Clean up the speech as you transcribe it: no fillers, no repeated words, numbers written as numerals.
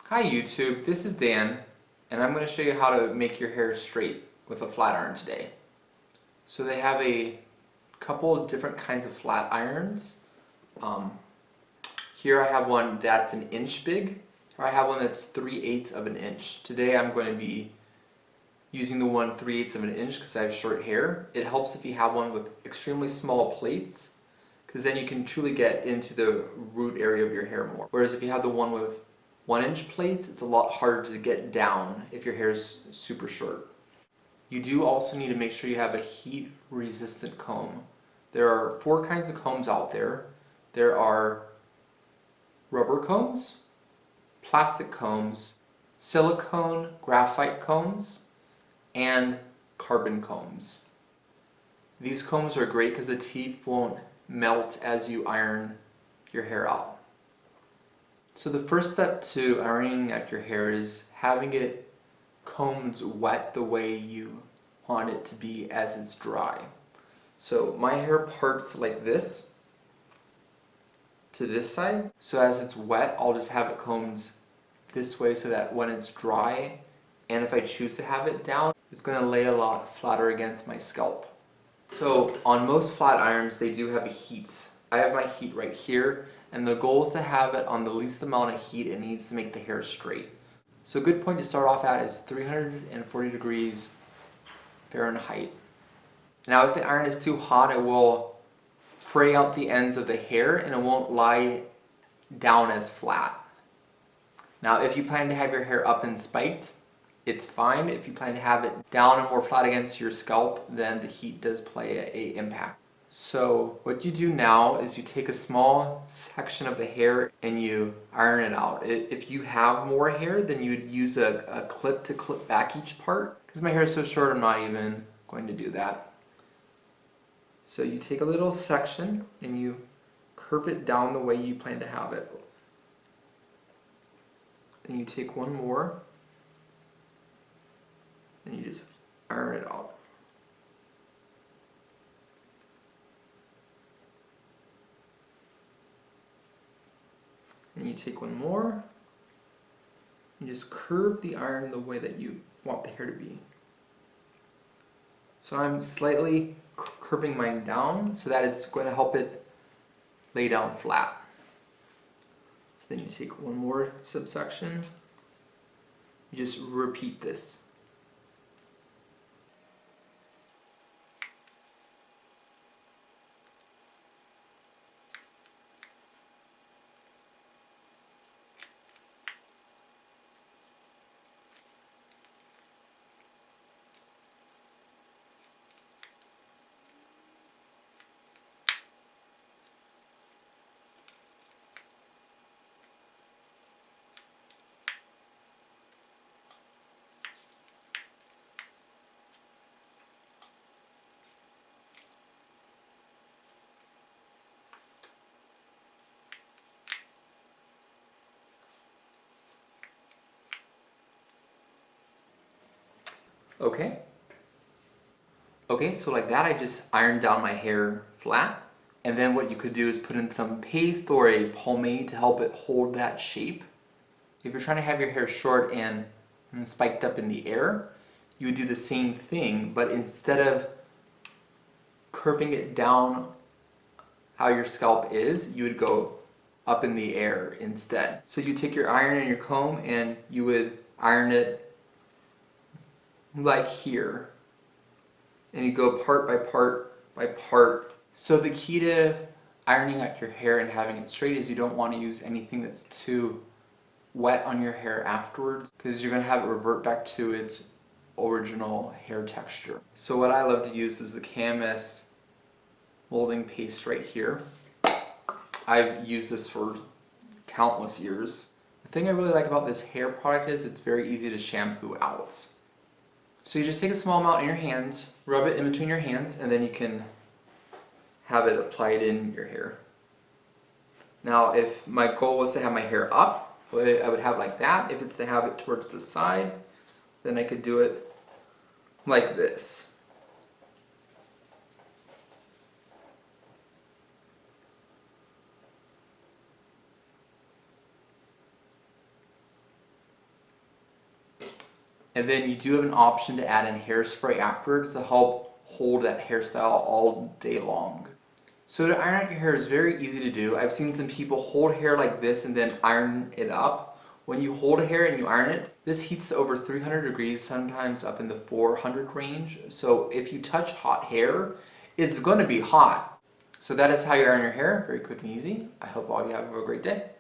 Hi YouTube, this is Dan, and I'm going to show you how to make your hair straight with a flat iron today. So they have a couple of different kinds of flat irons. Here I have one that's an inch big, or I have one that's 3/8 of an inch. Today I'm going to be using the one 3/8 of an inch because I have short hair. It helps if you have one with extremely small plates, because then you can truly get into the root area of your hair more. Whereas if you have the one with 1-inch plates, it's a lot harder to get down if your hair is super short. You do also need to make sure you have a heat resistant comb. There are 4 kinds of combs out there. There are rubber combs, plastic combs, silicone, graphite combs, and carbon combs. These combs are great because the teeth won't melt as you iron your hair out. So the first step to ironing out your hair is having it combed wet the way you want it to be as it's dry. So my hair parts like this to this side. So as it's wet, I'll just have it combed this way so that when it's dry, and if I choose to have it down, it's going to lay a lot flatter against my scalp. So on most flat irons, they do have a heat. I have my heat right here, and the goal is to have it on the least amount of heat it needs to make the hair straight. So a good point to start off at is 340 degrees Fahrenheit. Now if the iron is too hot, it will fray out the ends of the hair and it won't lie down as flat. Now if you plan to have your hair up and spiked, it's fine. If you plan to have it down and more flat against your scalp, then the heat does play an impact. So what you do now is you take a small section of the hair and you iron it out. If you have more hair, then you'd use a clip to clip back each part. Because my hair is so short, I'm not even going to do that. So you take a little section and you curve it down the way you plan to have it. Then you take one more and you just iron it out. And you take one more, and just curve the iron the way that you want the hair to be. So I'm slightly curving mine down so that it's going to help it lay down flat. So then you take one more subsection, you just repeat this. Okay, so like that I just ironed down my hair flat. And then what you could do is put in some paste or a pomade to help it hold that shape. If you're trying to have your hair short and spiked up in the air, you would do the same thing, but instead of curving it down how your scalp is, you would go up in the air instead. So you take your iron and your comb and you would iron it like here, and you go part by part by part. So the key to ironing out your hair and having it straight is you don't want to use anything that's too wet on your hair afterwards, because you're going to have it revert back to its original hair texture. So what I love to use is the KMS Molding Paste right here. I've used this for countless years. The thing I really like about this hair product is it's very easy to shampoo out. So you just take a small amount in your hands, rub it in between your hands, and then you can have it applied in your hair. Now if my goal was to have my hair up, I would have like that. If it's to have it towards the side, then I could do it like this. And then you do have an option to add in hairspray afterwards to help hold that hairstyle all day long. So to iron out your hair is very easy to do. I've seen some people hold hair like this and then iron it up. When you hold hair and you iron it, this heats to over 300 degrees, sometimes up in the 400 range. So if you touch hot hair, it's going to be hot. So that is how you iron your hair, very quick and easy. I hope all of you have a great day.